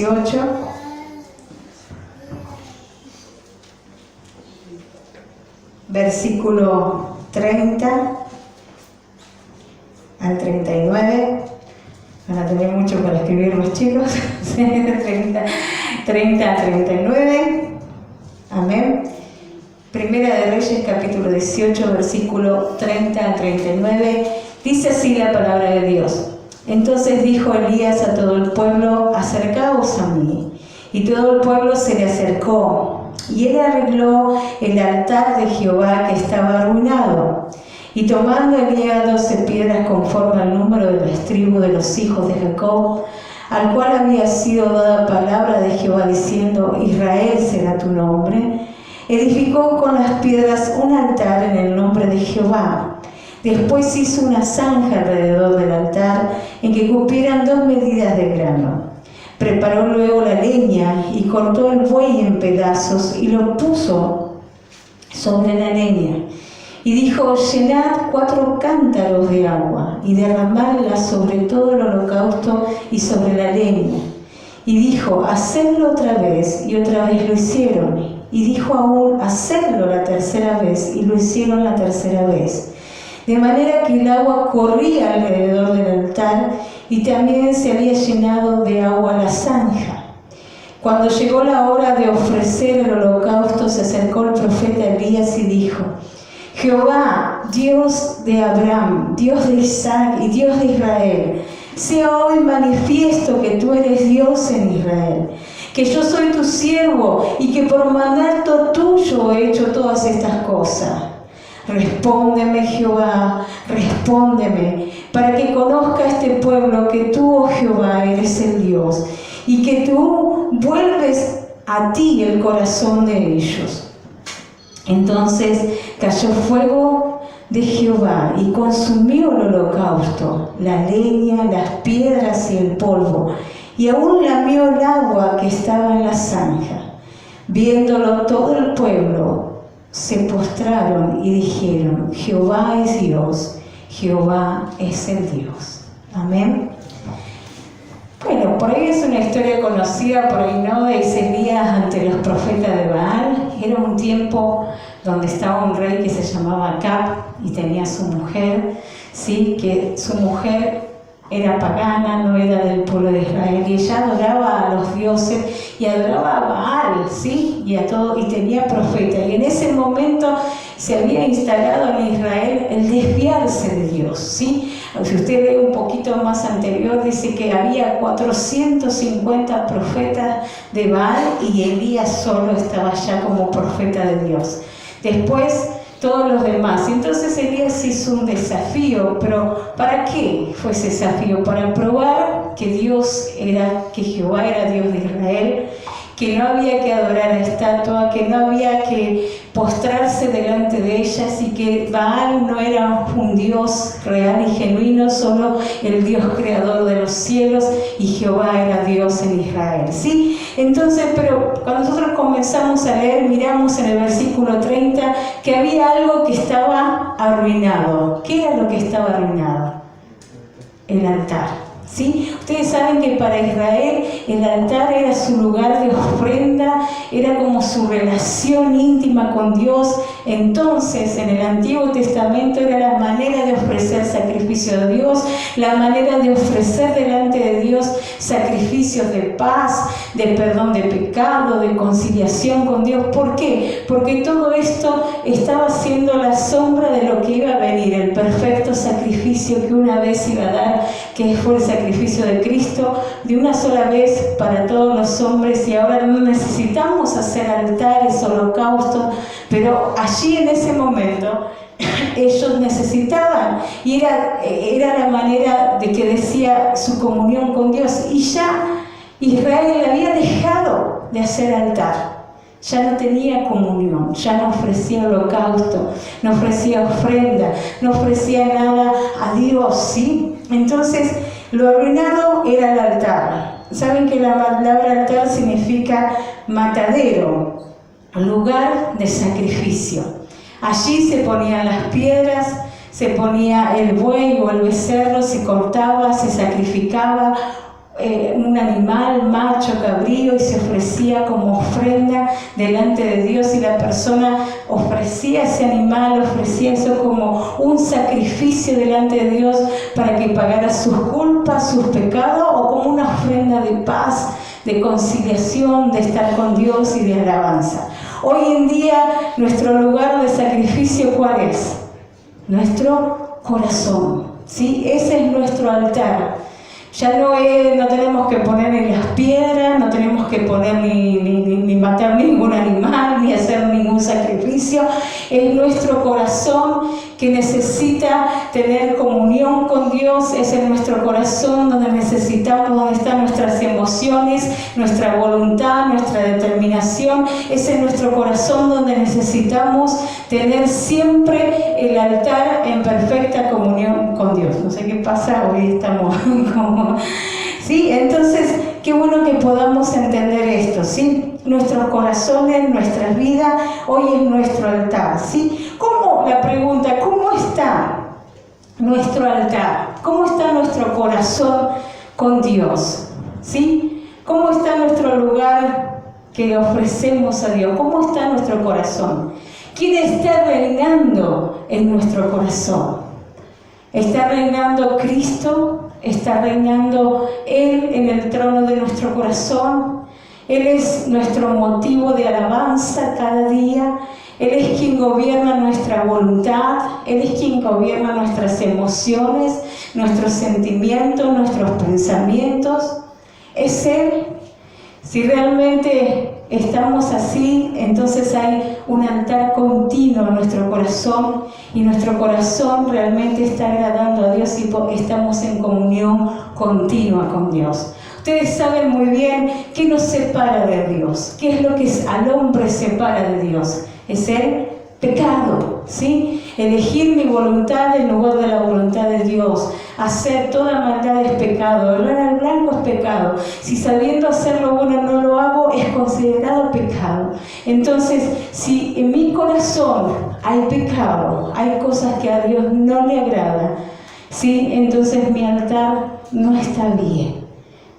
18, versículo 30 al 39. Van a tener mucho para escribir los chicos. 30 a 39. Amén. Primera de Reyes, capítulo 18, versículo 30 al 39. Dice así la palabra de Dios. Entonces dijo Elías a todo el pueblo: acercaos a mí. Y todo el pueblo se le acercó. Y él arregló el altar de Jehová que estaba arruinado. Y tomando Elías 12 piedras conforme al número de las tribus de los hijos de Jacob, al cual había sido dada palabra de Jehová diciendo: Israel será tu nombre, edificó con las piedras un altar en el nombre de Jehová. Después hizo una zanja alrededor del altar en que cupieran 2 medidas de grano. Preparó luego la leña y cortó el buey en pedazos y lo puso sobre la leña. Y dijo: llenad 4 cántaros de agua y derramadla sobre todo el holocausto y sobre la leña. Y dijo: hacedlo otra vez, y otra vez lo hicieron. Y dijo aún: hacedlo la tercera vez, y lo hicieron la tercera vez. De manera que el agua corría alrededor del altar, y también se había llenado de agua la zanja. Cuando llegó la hora de ofrecer el holocausto, se acercó el profeta Elías y dijo: Jehová, Dios de Abraham, Dios de Isaac y Dios de Israel, sea hoy manifiesto que tú eres Dios en Israel, que yo soy tu siervo y que por mandato tuyo he hecho todas estas cosas. Respóndeme, Jehová, respóndeme, para que conozca este pueblo que tú, oh Jehová, eres el Dios, y que tú vuelves a ti el corazón de ellos. Entonces cayó fuego de Jehová y consumió el holocausto, la leña, las piedras y el polvo, y aún lamió el agua que estaba en la zanja. Viéndolo todo el pueblo, se postraron y dijeron: Jehová es Dios, Jehová es el Dios. Amén. Bueno, por ahí es una historia conocida, por ahí no, de Elías ante los profetas de Baal. Era un tiempo donde estaba un rey que se llamaba Acab y tenía su mujer, ¿sí? Que su mujer era pagana, no era del pueblo de Israel, y ella adoraba a los dioses y adoraba a Baal, ¿sí? Y a todo, y tenía profeta. Y en ese momento se había instalado en Israel el desviarse de Dios, ¿sí? Si usted ve un poquito más anterior, dice que había 450 profetas de Baal y Elías solo estaba ya como profeta de Dios. Después todos los demás. Entonces Elías hizo un desafío, pero ¿para qué fue ese desafío? Para probar que Jehová era Dios de Israel, que no había que adorar a estatua, que no había que postrarse delante de ellas, y que Baal no era un Dios real y genuino, solo el Dios creador de los cielos, y Jehová era Dios en Israel, ¿sí? Entonces, pero cuando nosotros comenzamos a leer, miramos en el versículo 30 que había algo que estaba arruinado. ¿Qué era lo que estaba arruinado? El altar. ¿Sí? Ustedes saben que para Israel el altar era su lugar de ofrenda, era como su relación íntima con Dios. Entonces, en el Antiguo Testamento era la manera de ofrecer sacrificio a Dios, la manera de ofrecer delante de Dios sacrificios de paz, de perdón de pecado, de conciliación con Dios. ¿Por qué? Porque todo esto estaba siendo la sombra de lo que iba a venir, el perfecto sacrificio que una vez iba a dar, que fue el sacrificio de Cristo, de una sola vez para todos los hombres. Y ahora no necesitamos hacer altares, holocaustos, pero allí en ese momento ellos necesitaban, y era la manera de que decía su comunión con Dios. Y ya Israel había dejado de hacer altar, ya no tenía comunión, ya no ofrecía holocausto, no ofrecía ofrenda, no ofrecía nada a Dios, ¿sí? Entonces, lo arruinado era el altar. Saben que la palabra altar significa matadero, lugar de sacrificio. Allí se ponían las piedras, se ponía el buey o el becerro, se cortaba, se sacrificaba un animal macho, cabrío, y se ofrecía como ofrenda delante de Dios, y la persona ofrecía ese animal, ofrecía eso como un sacrificio delante de Dios para que pagara sus culpas, sus pecados, o como una ofrenda de paz, de conciliación, de estar con Dios y de alabanza. Hoy en día nuestro lugar de sacrificio, ¿cuál es? Nuestro corazón, ¿sí? Ese es nuestro altar. Ya no tenemos que poner ni las piedras, no tenemos que poner ni matar ningún animal, ni hacer ningún sacrificio. Es nuestro corazón que necesita tener comunión con Dios. Es en nuestro corazón donde necesitamos, donde están nuestras emociones, nuestra voluntad, nuestra determinación. Es en nuestro corazón donde necesitamos tener siempre el altar en perfecta comunión con Dios. No sé qué pasa, hoy estamos como... ¿Sí? Entonces, qué bueno que podamos entender esto, ¿sí? Nuestros corazones, nuestras vidas, hoy es nuestro altar, ¿sí? La pregunta, ¿cómo está nuestro altar? ¿Cómo está nuestro corazón con Dios? ¿Sí? ¿Cómo está nuestro lugar que ofrecemos a Dios? ¿Cómo está nuestro corazón? ¿Quién está reinando en nuestro corazón? ¿Está reinando Cristo? ¿Está reinando Él en el trono de nuestro corazón? Él es nuestro motivo de alabanza cada día. Él es quien gobierna nuestra voluntad. Él es quien gobierna nuestras emociones, nuestros sentimientos, nuestros pensamientos. Es Él. Si realmente estamos así, entonces hay un altar continuo en nuestro corazón, y nuestro corazón realmente está agradando a Dios y estamos en comunión continua con Dios. Ustedes saben muy bien qué nos separa de Dios, qué es lo que al hombre separa de Dios. Es el pecado, ¿sí? Elegir mi voluntad en lugar de la voluntad de Dios. Hacer toda maldad es pecado, hablar al blanco es pecado. Si sabiendo hacer lo bueno no lo hago, es considerado pecado. Entonces, si en mi corazón hay pecado, hay cosas que a Dios no le agradan, ¿sí? Entonces mi altar no está bien.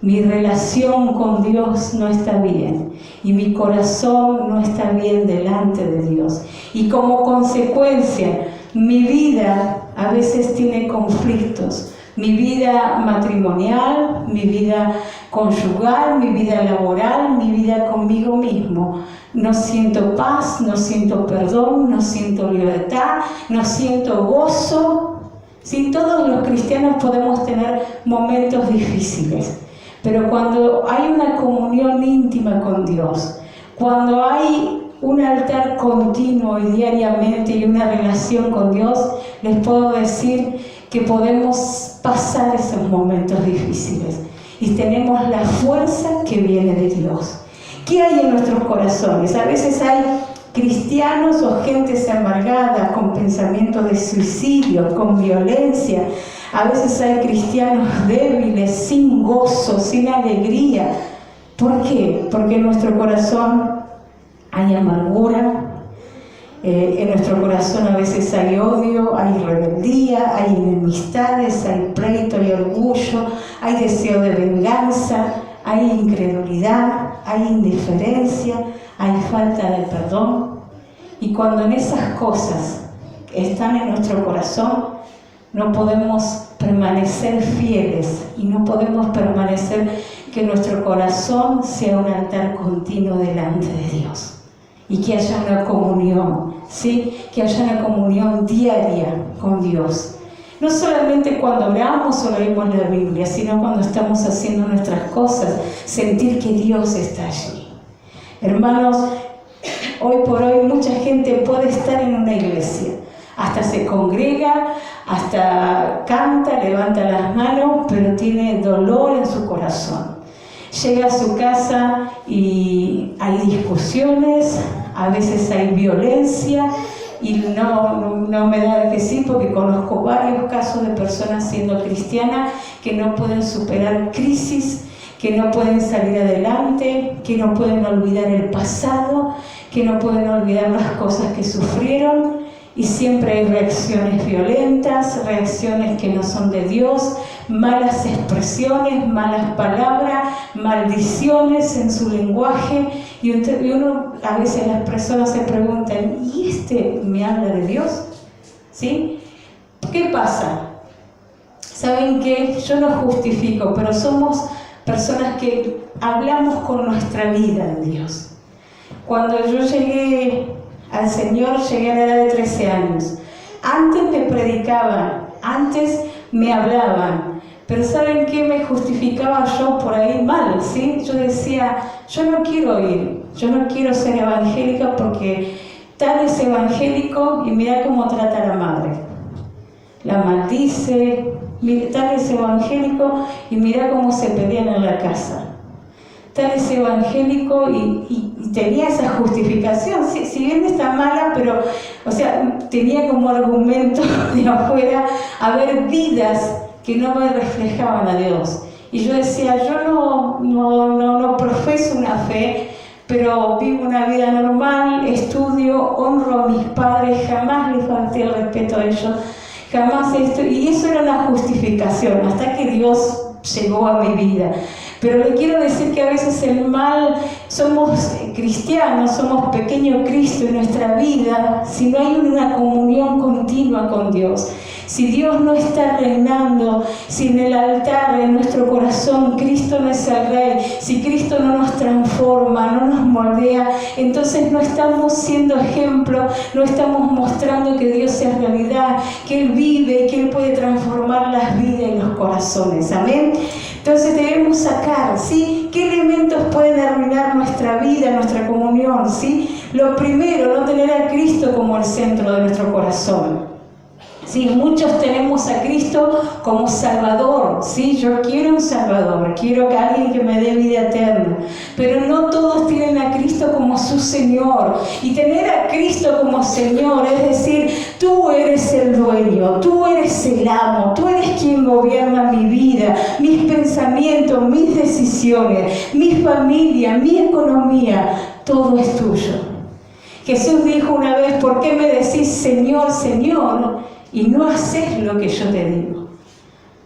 Mi relación con Dios no está bien y mi corazón no está bien delante de Dios. Y como consecuencia, mi vida a veces tiene conflictos. Mi vida matrimonial, mi vida conyugal, mi vida laboral, mi vida conmigo mismo. No siento paz, no siento perdón, no siento libertad, no siento gozo. Sí, todos los cristianos podemos tener momentos difíciles. Pero cuando hay una comunión íntima con Dios, cuando hay un altar continuo y diariamente y una relación con Dios, les puedo decir que podemos pasar esos momentos difíciles y tenemos la fuerza que viene de Dios. ¿Qué hay en nuestros corazones? A veces hay cristianos o gentes amargadas con pensamientos de suicidio, con violencia. A veces hay cristianos débiles, sin gozo, sin alegría. ¿Por qué? Porque en nuestro corazón hay amargura, en nuestro corazón a veces hay odio, hay rebeldía, hay enemistades, hay pleito, hay orgullo, hay deseo de venganza, hay incredulidad, hay indiferencia, hay falta de perdón. Y cuando en esas cosas están en nuestro corazón, no podemos permanecer fieles y no podemos permanecer que nuestro corazón sea un altar continuo delante de Dios y que haya una comunión, ¿sí? Que haya una comunión diaria con Dios. No solamente cuando oramos o leemos la Biblia, sino cuando estamos haciendo nuestras cosas, sentir que Dios está allí. Hermanos, hoy por hoy mucha gente puede estar en una iglesia, hasta se congrega, hasta canta, levanta las manos, pero tiene dolor en su corazón. Llega a su casa y hay discusiones, a veces hay violencia, y no me da de decir porque conozco varios casos de personas siendo cristianas que no pueden superar crisis, que no pueden salir adelante, que no pueden olvidar el pasado, que no pueden olvidar las cosas que sufrieron. Y siempre hay reacciones violentas, reacciones que no son de Dios, malas expresiones, malas palabras, maldiciones en su lenguaje, y uno, a veces las personas se preguntan, ¿y este me habla de Dios? ¿Sí? ¿Qué pasa? ¿Saben qué? Yo no justifico, pero somos personas que hablamos con nuestra vida de Dios. Cuando yo llegué al Señor, llegué a la edad de 13 años. Antes me predicaban, antes me hablaban, pero ¿saben qué? Me justificaba yo por ahí mal, ¿sí? Yo decía, yo no quiero ir, yo no quiero ser evangélica porque tal es evangélico y mira cómo trata a la madre. La maldice, tal es evangélico y mira cómo se pelean en la casa. Tal es evangélico y tenía esa justificación, si bien está mala, pero, o sea, tenía como argumento de afuera haber vidas que no me reflejaban a Dios. Y yo decía, yo no profeso una fe, pero vivo una vida normal, estudio, honro a mis padres, jamás les falté el respeto a ellos, jamás esto, y eso era una justificación, hasta que Dios llegó a mi vida. Pero le quiero decir que a veces el mal, somos cristianos, somos pequeño Cristo en nuestra vida, si no hay una comunión continua con Dios. Si Dios no está reinando, si en el altar, en nuestro corazón, Cristo no es el Rey, si Cristo no nos transforma, no nos moldea, entonces no estamos siendo ejemplo, no estamos mostrando que Dios es realidad, que Él vive, que Él puede transformar las vidas y los corazones. Amén. Entonces debemos sacar, ¿sí? ¿Qué elementos pueden arruinar nuestra vida, nuestra comunión? ¿Sí? Lo primero, no tener a Cristo como el centro de nuestro corazón. Sí, muchos tenemos a Cristo como Salvador, ¿sí? Yo quiero un Salvador, quiero que alguien que me dé vida eterna, pero no todos tienen a Cristo como su Señor. Y tener a Cristo como Señor es decir, tú eres el dueño, tú eres el amo, tú eres quien gobierna mi vida, mis pensamientos, mis decisiones, mi familia, mi economía, todo es tuyo. Jesús dijo una vez, ¿por qué me decís Señor, Señor? Y no haces lo que yo te digo.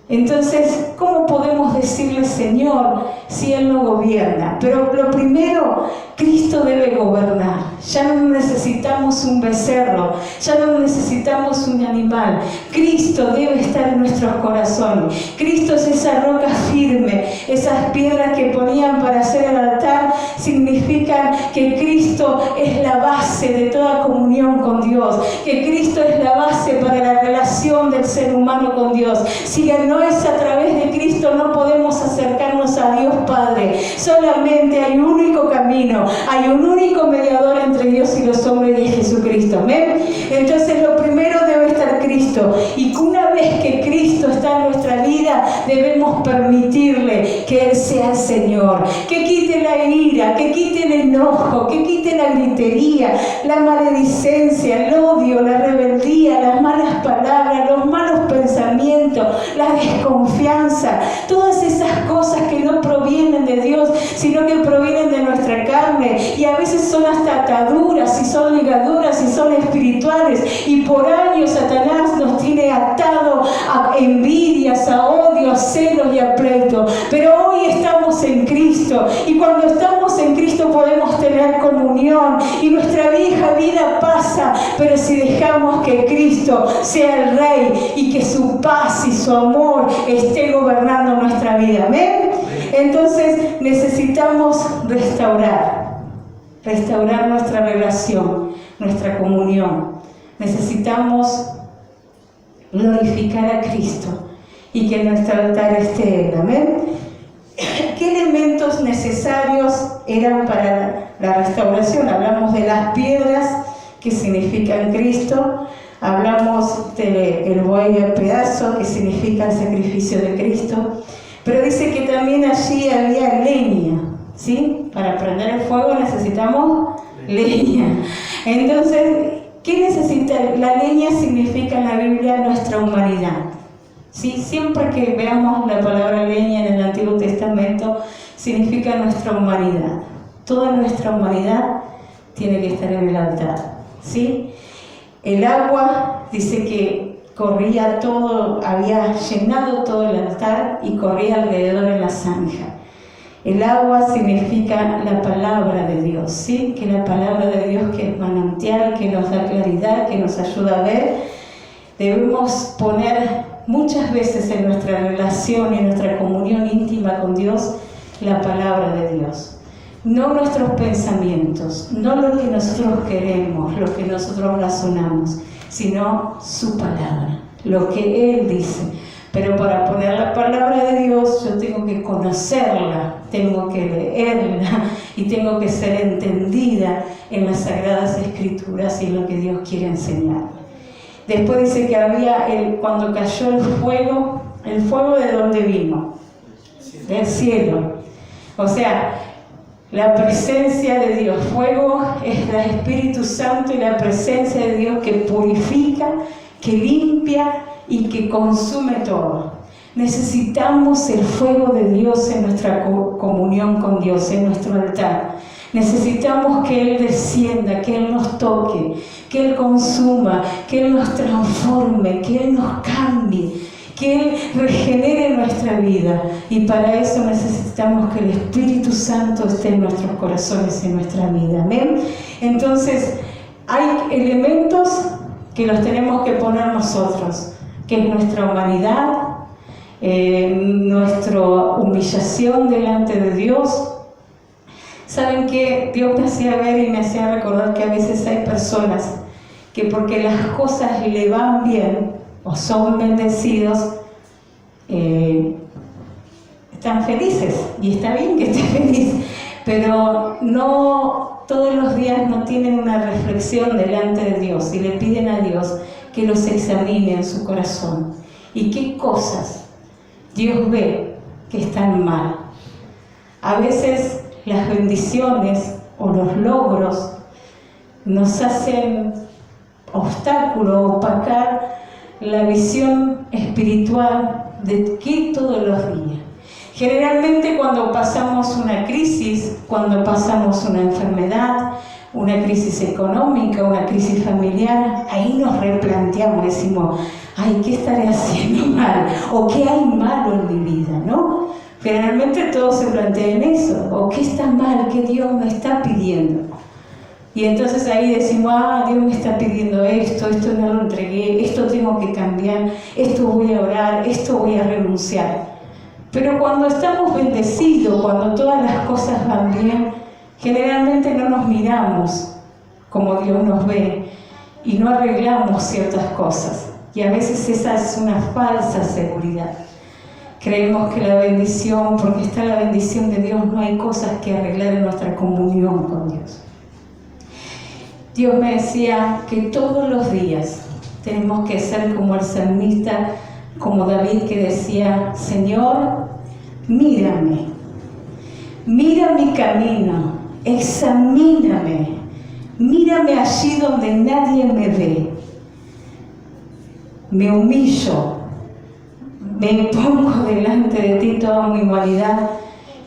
Entonces, ¿cómo podemos decirle Señor si Él no gobierna? Pero lo primero, Cristo debe gobernar. Ya no necesitamos un becerro, ya no necesitamos un animal. Cristo debe estar en nuestros corazones. Cristo es esa roca firme, esas piedras que ponían para hacer el altar significan que Cristo es la base de toda comunión con Dios, que Cristo es la base para la relación del ser humano con Dios. Si no es a través de Cristo, no podemos acercarnos a Dios Padre. Solamente hay un único camino, hay un único mediador entre Dios y los hombres, y es Jesucristo. ¿Amén? Entonces lo primero debe estar Cristo, y una vez que Cristo está en nuestra vida, debemos permitirle que Él sea el Señor, que quite la ira, que quite el enojo, que quite la gritería, la maledicencia, el odio, la rebeldía, las malas palabras, los malos pensamientos, la desconfianza, todas esas cosas que no provienen de Dios, sino que provienen de nuestra carne, y a veces son hasta ataduras, y son ligaduras, y son espirituales, y por años Satanás nos tiene atado a envidias, a odio, a celos y a pleito. Pero hoy estamos en Cristo, y cuando estamos en Cristo podemos tener comunión, y nuestra vieja vida pasa, pero si dejamos que Cristo sea el Rey, y que su paz y su amor esté gobernando nuestra vida. ¿Amén? Entonces necesitamos restaurar nuestra relación, nuestra comunión. Necesitamos glorificar a Cristo y que en nuestro altar esté Él. Amén. ¿Qué elementos necesarios eran para la restauración? Hablamos de las piedras, que significan Cristo. Hablamos del buey al pedazo, que significa el sacrificio de Cristo. Pero dice que también allí había leña, ¿sí? Para prender el fuego necesitamos leña. Entonces, ¿qué necesita? La leña significa en la Biblia nuestra humanidad. ¿Sí? Siempre que veamos la palabra leña en el Antiguo Testamento, significa nuestra humanidad. Toda nuestra humanidad tiene que estar en el altar, ¿sí? El agua dice que corría todo, había llenado todo el altar y corría alrededor de la zanja. El agua significa la palabra de Dios, ¿sí? Que la palabra de Dios, que es manantial, que nos da claridad, que nos ayuda a ver. Debemos poner muchas veces en nuestra relación y en nuestra comunión íntima con Dios la palabra de Dios. No nuestros pensamientos, no lo que nosotros queremos, lo que nosotros razonamos, sino su palabra, lo que Él dice. Pero para poner la palabra de Dios yo tengo que conocerla, tengo que leerla y tengo que ser entendida en las Sagradas Escrituras y en lo que Dios quiere enseñarme. Después dice que cuando cayó el fuego ¿de dónde vino? Del cielo. O sea, la presencia de Dios. Fuego es el Espíritu Santo y la presencia de Dios que purifica, que limpia y que consume todo. Necesitamos el fuego de Dios en nuestra comunión con Dios, en nuestro altar. Necesitamos que Él descienda, que Él nos toque, que Él consuma, que Él nos transforme, que Él nos cambie, que Él regenere nuestra vida. Y para eso necesitamos que el Espíritu Santo esté en nuestros corazones y en nuestra vida. ¿Amén? Entonces, hay elementos que los tenemos que poner nosotros, que es nuestra humanidad, nuestra humillación delante de Dios. ¿Saben qué? Dios me hacía ver y me hacía recordar que a veces hay personas que porque las cosas le van bien o son bendecidos, están felices, y está bien que esté feliz, pero no todos los días no tienen una reflexión delante de Dios y le piden a Dios que los examine en su corazón y qué cosas Dios ve que están mal. A veces las bendiciones o los logros nos hacen obstáculo, opacar la visión espiritual de que todos los días. Generalmente cuando pasamos una crisis, cuando pasamos una enfermedad, una crisis económica, una crisis familiar, ahí nos replanteamos, decimos, ay, ¿qué estaré haciendo mal? ¿O qué hay malo en mi vida? ¿No? Generalmente todos se plantean eso, o qué está mal, qué Dios me está pidiendo. Y entonces ahí decimos, Dios me está pidiendo esto no lo entregué, esto tengo que cambiar, esto voy a orar, esto voy a renunciar. Pero cuando estamos bendecidos, cuando todas las cosas van bien, generalmente no nos miramos como Dios nos ve y no arreglamos ciertas cosas. Y a veces esa es una falsa seguridad. Creemos que la bendición, porque está la bendición de Dios, no hay cosas que arreglar en nuestra comunión con Dios. Dios me decía que todos los días tenemos que ser como el salmista, como David, que decía, Señor, mírame, mira mi camino, examíname, mírame allí donde nadie me ve. Me humillo, me pongo delante de ti toda mi humanidad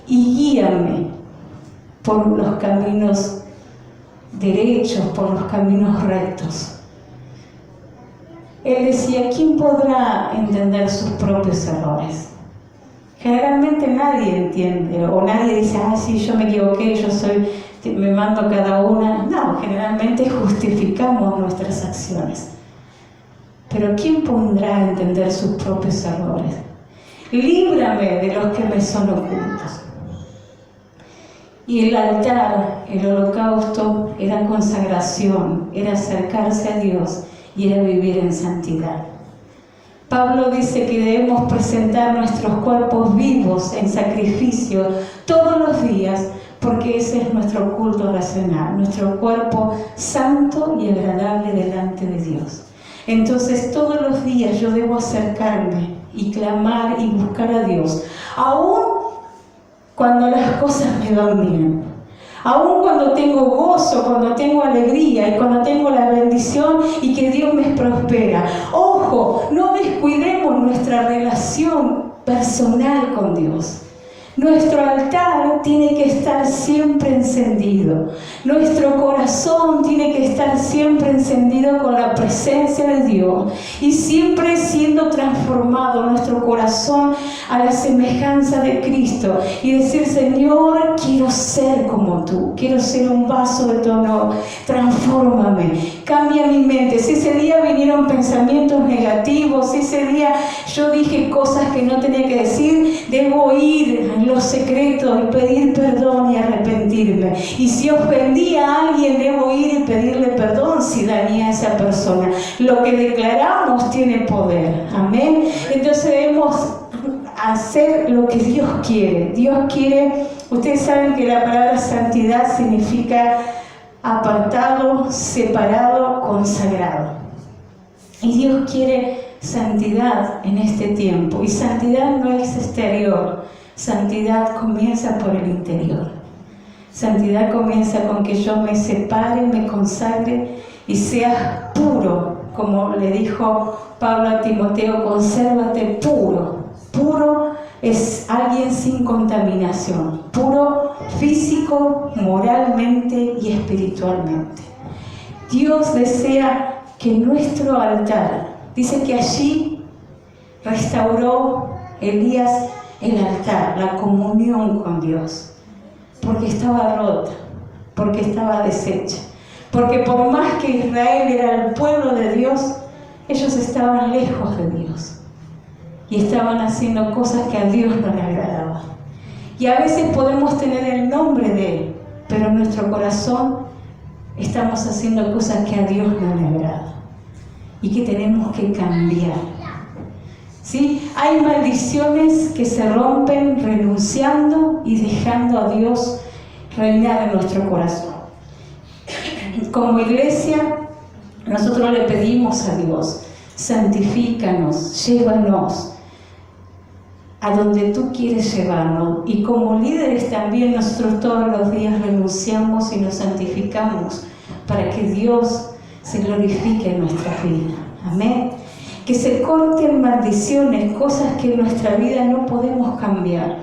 y guíame por los caminos derechos, por los caminos rectos. Él decía, ¿quién podrá entender sus propios errores? Generalmente nadie entiende, o nadie dice, sí, yo me equivoqué, me mando cada una. No, generalmente justificamos nuestras acciones. Pero ¿quién podrá entender sus propios errores? Líbrame de los que me son ocultos. Y el altar, el holocausto, era consagración, era acercarse a Dios y era vivir en santidad. Pablo dice que debemos presentar nuestros cuerpos vivos en sacrificio todos los días, porque ese es nuestro culto racional, nuestro cuerpo santo y agradable delante de Dios. Entonces todos los días yo debo acercarme y clamar y buscar a Dios, aún cuando las cosas me van bien, aún cuando tengo gozo, cuando tengo alegría y cuando tengo la bendición y que Dios me prospera. Ojo, no descuidemos nuestra relación personal con Dios. Nuestro altar tiene que estar siempre encendido. Nuestro corazón tiene que estar siempre encendido con la presencia de Dios y siempre siendo transformado nuestro corazón a la semejanza de Cristo y decir: Señor, quiero ser como tú, quiero ser un vaso de tu honor, transfórmame, cambia mi mente. Si ese día vinieron pensamientos negativos, si ese día yo dije cosas que no tenía que decir, debo ir en lo secreto y pedir perdón y arrepentirme. Y si ofendí a alguien, debo ir y pedirle perdón si dañé a esa persona. Lo que declaramos tiene poder. Amén. Entonces debemos hacer lo que Dios quiere. Dios quiere, ustedes saben que la palabra santidad significa apartado, separado, consagrado. Y Dios quiere santidad en este tiempo. Y santidad no es exterior. Santidad comienza por el interior. Santidad comienza con que yo me separe, me consagre y sea puro. Como le dijo Pablo a Timoteo: consérvate puro. Puro es alguien sin contaminación. Puro físico, moralmente y espiritualmente. Dios desea que nuestro altar, dice que allí restauró Elías el altar, la comunión con Dios, porque estaba rota, porque estaba deshecha, porque por más que Israel era el pueblo de Dios, ellos estaban lejos de Dios y estaban haciendo cosas que a Dios no le agradaban. Y a veces podemos tener el nombre de Él, pero en nuestro corazón estamos haciendo cosas que a Dios no le agradan y que tenemos que cambiar. ¿Sí? Hay maldiciones que se rompen renunciando y dejando a Dios reinar en nuestro corazón. Como iglesia, nosotros le pedimos a Dios: santifícanos, llévanos a donde tú quieres llevarnos. Y como líderes también nosotros todos los días renunciamos y nos santificamos para que Dios se glorifique en nuestra vida. Amén. Que se corten maldiciones, cosas que en nuestra vida no podemos cambiar.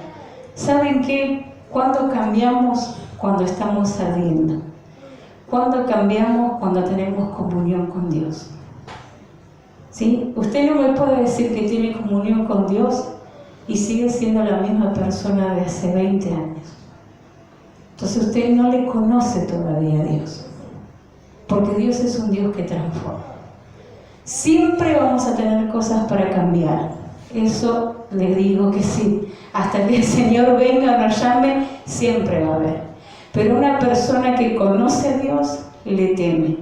¿Saben qué? ¿Cuándo cambiamos? Cuando estamos ardiendo. ¿Cuándo cambiamos? Cuando tenemos comunión con Dios. ¿Sí? Usted no me puede decir que tiene comunión con Dios y sigue siendo la misma persona de hace 20 años. Entonces usted no le conoce todavía a Dios. Porque Dios es un Dios que transforma. Siempre vamos a tener cosas para cambiar. Eso le digo que sí. Hasta que el Señor venga o nos llame, siempre va a haber. Pero una persona que conoce a Dios, le teme.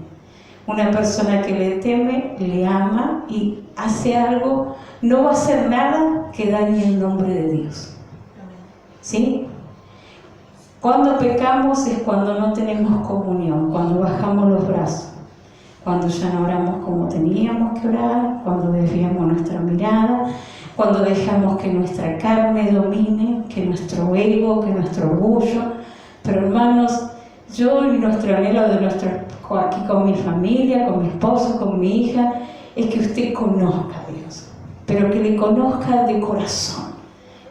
Una persona que le teme, le ama y hace algo, no va a hacer nada que dañe el nombre de Dios. ¿Sí? Cuando pecamos es cuando no tenemos comunión, cuando bajamos los brazos, cuando ya no oramos como teníamos que orar, cuando desviamos nuestra mirada, cuando dejamos que nuestra carne domine, que nuestro ego, que nuestro orgullo. Pero hermanos, yo y nuestro anhelo de aquí con mi familia, con mi esposo, con mi hija, es que usted conozca a Dios, pero que le conozca de corazón,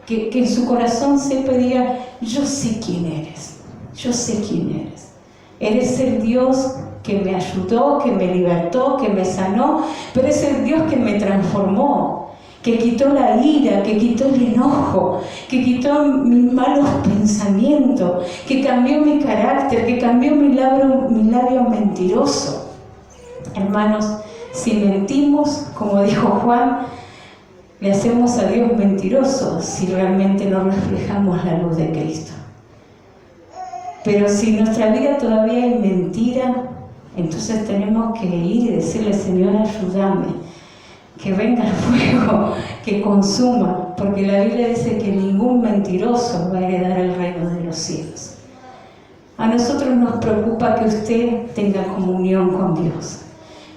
que en su corazón sepa y diga: yo sé quién eres, yo sé quién eres. Eres el Dios que me ayudó, que me libertó, que me sanó, pero es el Dios que me transformó, que quitó la ira, que quitó el enojo, que quitó mis malos pensamientos, que cambió mi carácter, que cambió mi labio mentiroso. Hermanos, si mentimos, como dijo Juan, le hacemos a Dios mentiroso si realmente no reflejamos la luz de Cristo. Pero si en nuestra vida todavía hay mentira, entonces tenemos que ir y decirle: Señor, ayúdame, que venga el fuego, que consuma, porque la Biblia dice que ningún mentiroso va a heredar el reino de los cielos. A nosotros nos preocupa que usted tenga comunión con Dios,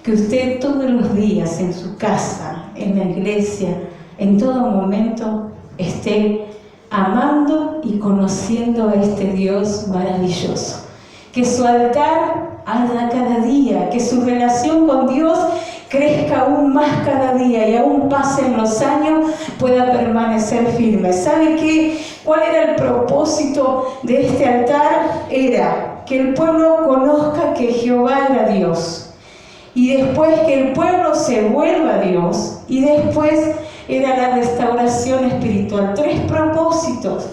que usted todos los días en su casa, en la iglesia, en todo momento esté amando y conociendo a este Dios maravilloso. Que su altar arda cada día, que su relación con Dios crezca aún más cada día y aún pasen los años, pueda permanecer firme. ¿Sabe qué? ¿Cuál era el propósito de este altar? Era que el pueblo conozca que Jehová era Dios. Y después que el pueblo se vuelva a Dios. Y después era la restauración espiritual. 3 propósitos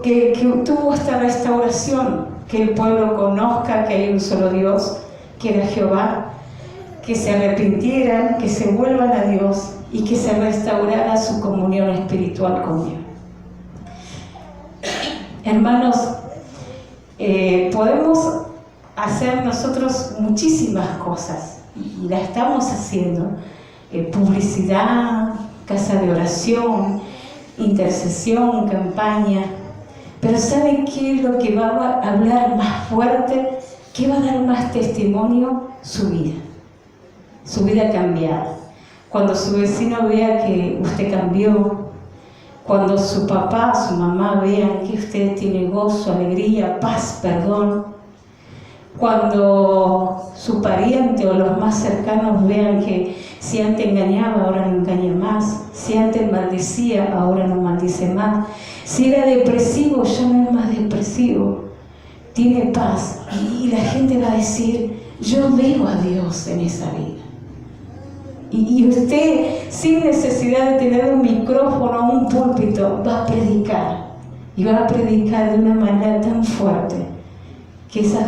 que tuvo esta restauración. Que el pueblo conozca que hay un solo Dios, que era Jehová. Que se arrepintieran, que se vuelvan a Dios y que se restaurara su comunión espiritual con Dios. Hermanos, podemos hacer nosotros muchísimas cosas y la estamos haciendo. Publicidad, casa de oración, intercesión, campaña. Pero ¿saben qué es lo que va a hablar más fuerte? ¿Qué va a dar más testimonio? Su vida cambiada. Cuando su vecino vea que usted cambió, cuando su papá, su mamá vean que usted tiene gozo, alegría, paz, perdón, cuando su pariente o los más cercanos vean que si antes engañaba, ahora no engaña más, si antes maldecía, ahora no maldice más, si era depresivo, ya no es más depresivo, tiene paz, y la gente va a decir, yo veo a Dios en esa vida. Y usted, sin necesidad de tener un micrófono o un púlpito, va a predicar. Y va a predicar de una manera tan fuerte que esa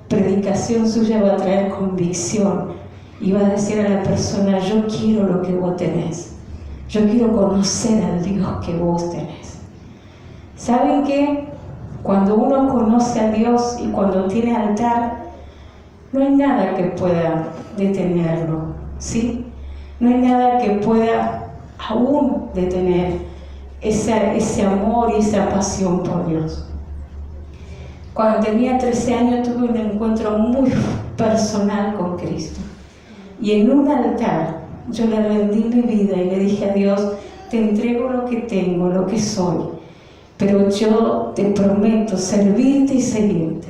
predicación suya va a traer convicción. Y va a decir a la persona, yo quiero lo que vos tenés. Yo quiero conocer al Dios que vos tenés. ¿Saben qué? Cuando uno conoce a Dios y cuando tiene altar, no hay nada que pueda detenerlo, ¿sí? No hay nada que pueda aún detener ese amor y esa pasión por Dios. Cuando tenía 13 años tuve un encuentro muy personal con Cristo. Y en un altar yo le rendí mi vida y le dije a Dios, te entrego lo que tengo, lo que soy, pero yo te prometo servirte y seguirte.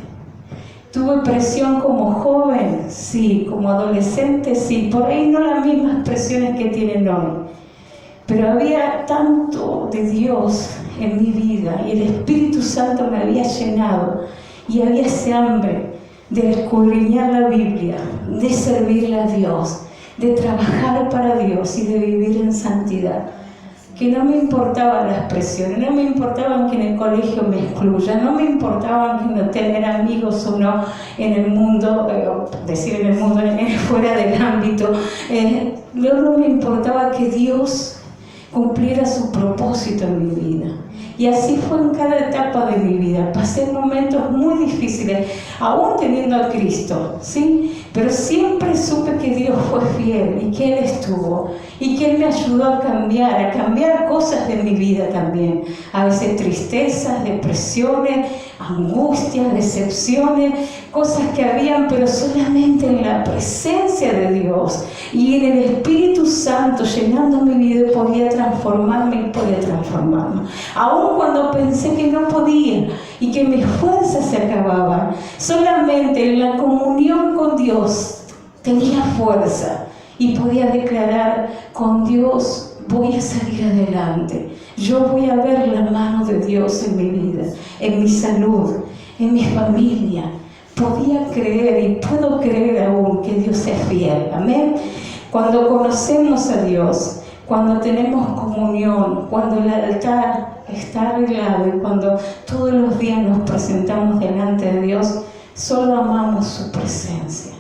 Tuve presión como joven, sí, como adolescente, sí, por ahí no las mismas presiones que tienen hoy, pero había tanto de Dios en mi vida y el Espíritu Santo me había llenado y había ese hambre de escudriñar la Biblia, de servirle a Dios, de trabajar para Dios y de vivir en santidad. Que no me importaban las presiones, no me importaban que en el colegio me excluyan, no me importaban que no tener amigos o no en el mundo, decir en el mundo, fuera del ámbito. No me importaba que Dios cumpliera su propósito en mi vida. Y así fue en cada etapa de mi vida. Pasé momentos muy difíciles, aún teniendo a Cristo, ¿sí? Pero siempre supe que Dios fue fiel y que Él estuvo y que Él me ayudó a cambiar cosas de mi vida también. A veces tristezas, depresiones, angustias, decepciones, cosas que habían, pero solamente en la presencia de Dios y en el Espíritu Santo llenando mi vida podía transformarme y podía transformarme. Aún cuando pensé que no podía y que mis fuerzas se acababan, solamente en la comunión con Dios tenía fuerza y podía declarar, con Dios voy a salir adelante. Yo voy a ver la mano de Dios en mi vida, en mi salud, en mi familia. Podía creer y puedo creer aún que Dios es fiel. Amén. Cuando conocemos a Dios, cuando tenemos comunión, cuando el altar está arreglado y cuando todos los días nos presentamos delante de Dios, solo amamos su presencia,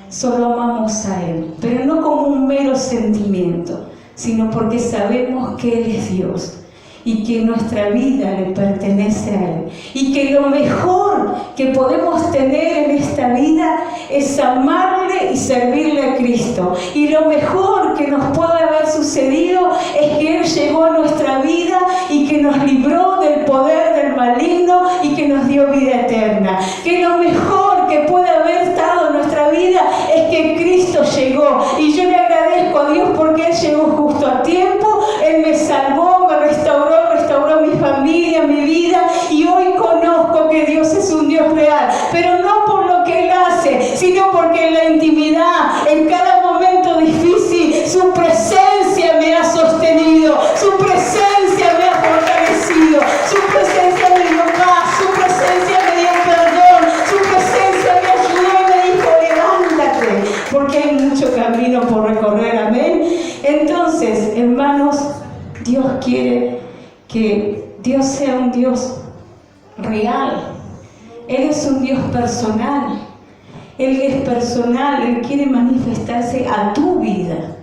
solo amamos a Él, pero no como un mero sentimiento, sino porque sabemos que Él es Dios y que nuestra vida le pertenece a Él y que lo mejor que podemos tener en esta vida es amarle y servirle a Cristo, y lo mejor que nos puede haber sucedido es que Él llegó a nuestra vida y que nos libró del poder del maligno y que nos dio vida eterna. Que lo mejor que puede haber estado en nuestra vida es que Cristo llegó, y yo le agradezco a Dios porque Él llegó justo a tiempo. Él me salvó, me restauró mi familia, mi vida, y hoy conozco que Dios es un Dios real, pero no por lo que Él hace, sino porque en la intimidad, en cada momento de presencia me ha sostenido, su presencia me ha fortalecido, su presencia me dio paz, su presencia me dio perdón, su presencia me ayudó y me dijo, levántate, porque hay mucho camino por recorrer, amén. Entonces, hermanos, Dios quiere que Dios sea un Dios real. Él es un Dios personal. Él es personal, Él quiere manifestarse a tu vida.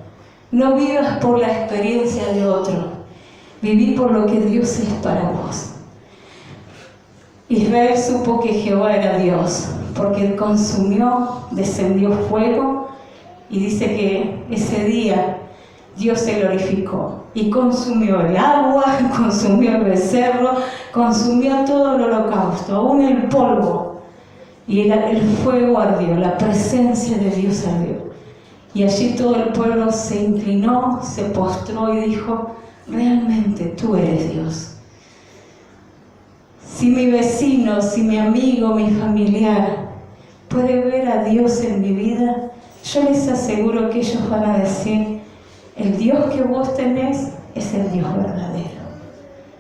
No vivas por la experiencia de otro, viví por lo que Dios es para vos. Israel supo que Jehová era Dios, porque Él consumió, descendió fuego, y dice que ese día Dios se glorificó y consumió el agua, consumió el becerro, consumió todo el holocausto, aún el polvo. Y el fuego ardió, la presencia de Dios ardió. Y allí todo el pueblo se inclinó, se postró y dijo, realmente tú eres Dios. Si mi vecino, si mi amigo, mi familiar puede ver a Dios en mi vida, yo les aseguro que ellos van a decir, el Dios que vos tenés es el Dios verdadero.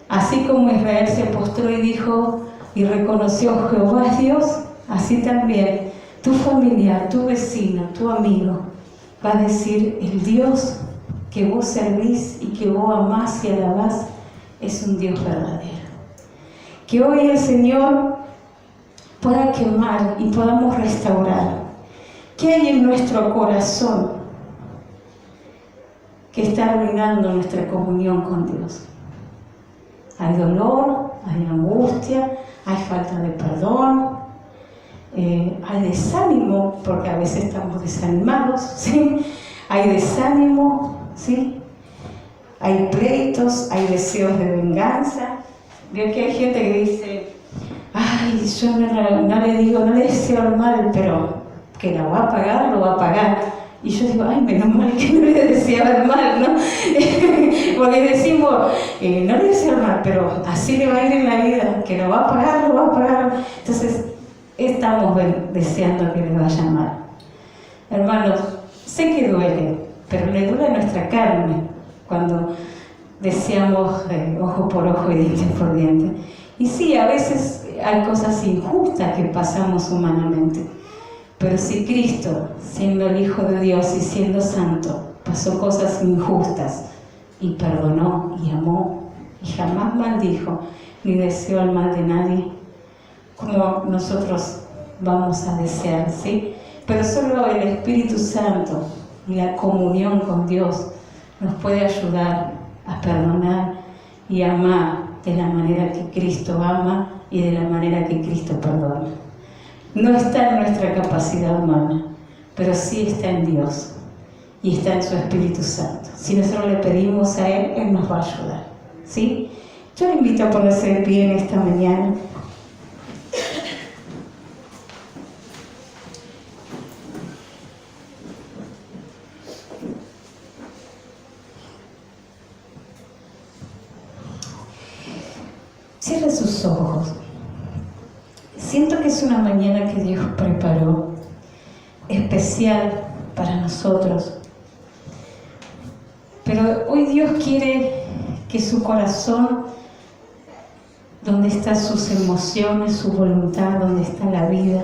Así como Israel se postró y dijo y reconoció Jehová es Dios, así también tu familiar, tu vecino, tu amigo va a decir el Dios que vos servís y que vos amás y alabás es un Dios verdadero. Que hoy el Señor pueda quemar y podamos restaurar. ¿Qué hay en nuestro corazón que está arruinando nuestra comunión con Dios? Hay dolor, hay angustia, hay falta de perdón, hay desánimo, porque a veces estamos desanimados, ¿sí? Hay desánimo, ¿sí? Hay pleitos, hay deseos de venganza. Veo que hay gente que dice, ay, yo no le digo, no le deseo el mal, pero que lo va a pagar, lo va a pagar. Y yo digo, ay, menos mal que no le deseaba el mal, ¿no? Porque decimos, no le deseo el mal, pero así le va a ir en la vida, que lo va a pagar, lo va a pagar. Entonces, estamos deseando que le vaya mal. Hermanos, sé que duele, pero le duele a nuestra carne cuando deseamos ojo por ojo y diente por diente. Y sí, a veces hay cosas injustas que pasamos humanamente. Pero si Cristo, siendo el Hijo de Dios y siendo santo, pasó cosas injustas y perdonó y amó y jamás maldijo ni deseó el mal de nadie, como nosotros vamos a desear, ¿sí? Pero solo el Espíritu Santo y la comunión con Dios nos puede ayudar a perdonar y amar de la manera que Cristo ama y de la manera que Cristo perdona. No está en nuestra capacidad humana, pero sí está en Dios y está en su Espíritu Santo. Si nosotros le pedimos a Él, Él nos va a ayudar, ¿sí? Yo le invito a ponerse de pie en esta mañana. Cierre sus ojos. Siento que es una mañana que Dios preparó, especial para nosotros. Pero hoy Dios quiere que su corazón, donde están sus emociones, su voluntad, donde está la vida,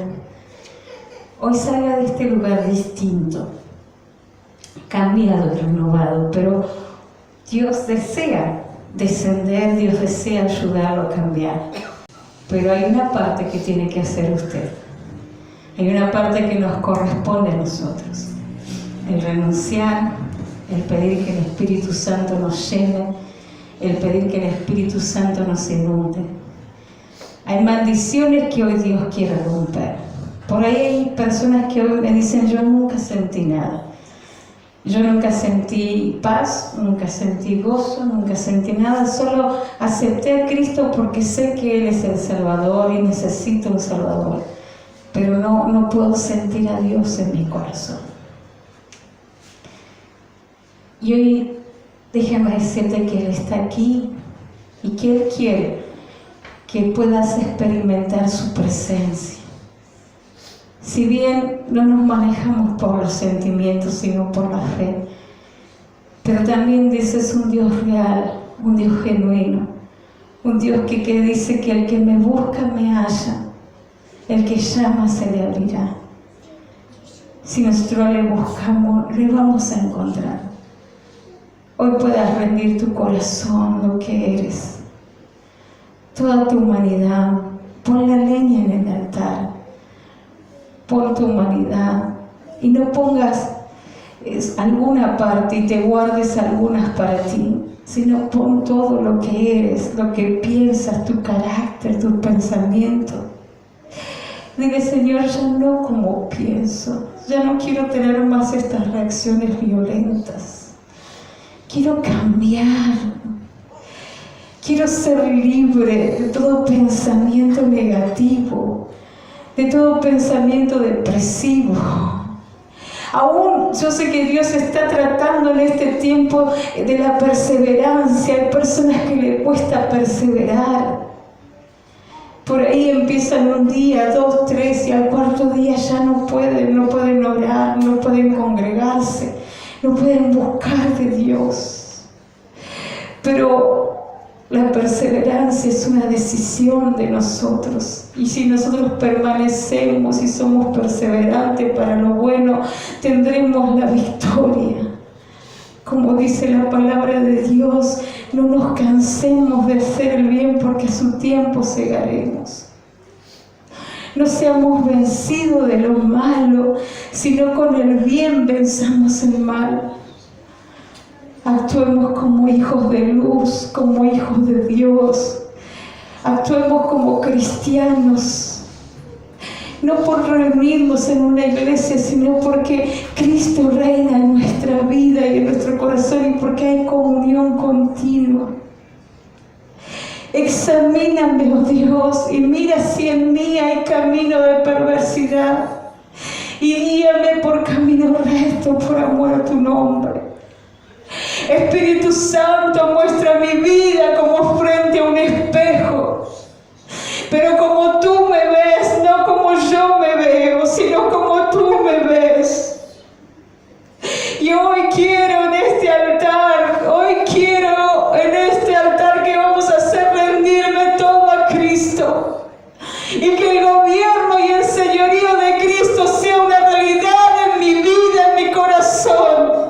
hoy salga de este lugar distinto, cambiado y renovado. Pero Dios desea descender, Dios desea ayudarlo a cambiar. Pero hay una parte que tiene que hacer usted. Hay una parte que nos corresponde a nosotros. El renunciar, el pedir que el Espíritu Santo nos llene, el pedir que el Espíritu Santo nos inunde. Hay maldiciones que hoy Dios quiere romper. Por ahí hay personas que hoy me dicen, yo nunca sentí nada. Yo nunca sentí paz, nunca sentí gozo, nunca sentí nada, solo acepté a Cristo porque sé que Él es el Salvador y necesito un Salvador, pero no puedo sentir a Dios en mi corazón. Y hoy déjame decirte que Él está aquí y que Él quiere que puedas experimentar su presencia. Si bien no nos manejamos por los sentimientos, sino por la fe, pero también dices un Dios real, un Dios genuino, un Dios que dice que el que me busca me halla, el que llama se le abrirá. Si nosotros le buscamos, le vamos a encontrar. Hoy puedas rendir tu corazón, lo que eres, toda tu humanidad. Pon la leña en el altar, pon tu humanidad y no pongas alguna parte y te guardes algunas para ti, sino pon todo lo que eres, lo que piensas, tu carácter, tus pensamientos. Dile: Señor, ya no como pienso, ya no quiero tener más estas reacciones violentas, quiero cambiar, quiero ser libre de todo pensamiento negativo, de todo pensamiento depresivo. Aún yo sé que Dios está tratando en este tiempo de la perseverancia. Hay personas que le cuesta perseverar. Por ahí empiezan un día, 2, 3 y al cuarto día ya no pueden orar, no pueden congregarse, no pueden buscar de Dios. Pero la perseverancia es una decisión de nosotros, y si nosotros permanecemos y somos perseverantes para lo bueno, tendremos la victoria. Como dice la palabra de Dios, no nos cansemos de hacer el bien, porque a su tiempo segaremos. No seamos vencidos de lo malo, sino con el bien venzamos el mal. Actuemos como hijos de luz, como hijos de Dios. Actuemos como cristianos. No por reunirnos en una iglesia, sino porque Cristo reina en nuestra vida y en nuestro corazón, y porque hay comunión continua. Examíname, oh Dios, y mira si en mí hay camino de perversidad, y guíame por camino recto por amor a tu nombre. Espíritu Santo, muestra mi vida como frente a un espejo, pero como tú me ves, no como yo me veo, sino como tú me ves. Y hoy quiero en este altar que vamos a hacer, rendirme todo a Cristo, y que el gobierno y el señorío de Cristo sea una realidad en mi vida, en mi corazón.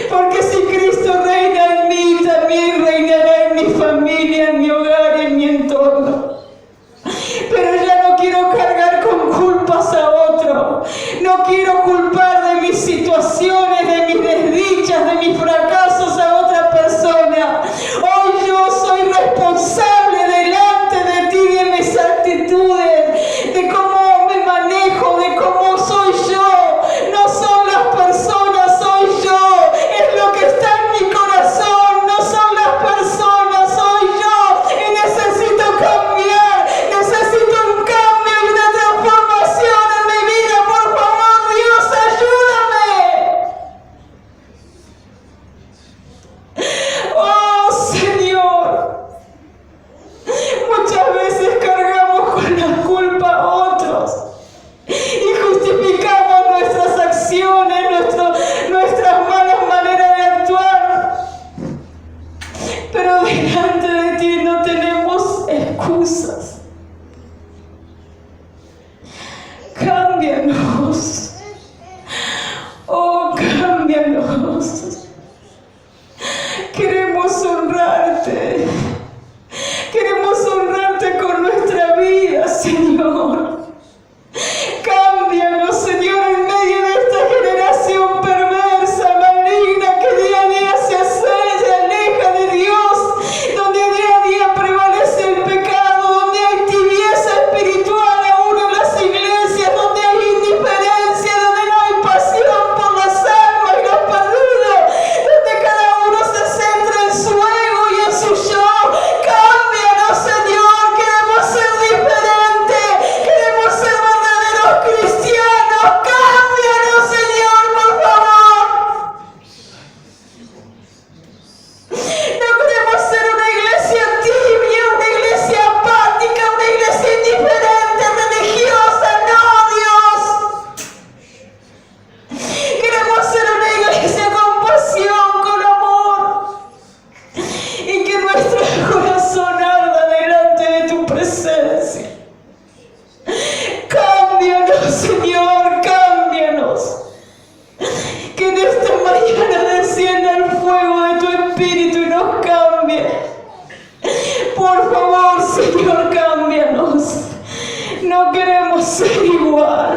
Porque si Cristo reina en mí, también reinará en mi familia, en mi hogar y en mi entorno. Pero ya no quiero cargar con culpas a otro. No quiero culpar de mis situaciones, de mis desdichas, de mis fracasos a otra persona. Hoy yo soy responsable delante de ti de mis actitudes, de cómo me manejo, de cómo soy yo. No son las personas, soy yo. Es lo que está en mi corazón, no son las personas, soy yo. Y necesito cambiar, necesito un cambio y una transformación en mi vida. Por favor, Dios, ayúdame. Oh, Señor. Muchas veces cargamos con la culpa a otros y justificamos nuestras acciones, nuestras malas maneras de actuar. Pero delante de ti no tenemos excusas. Cámbianos. Oh, cámbianos. Queremos honrarte. Queremos honrarte con nuestra vida, Señor. Cámbianos, Señor, en medio de esta generación perversa, maligna, que día a día se aleja de Dios, donde día a día prevalece el pecado, donde hay tibieza espiritual aún en las iglesias, donde hay indiferencia tuvo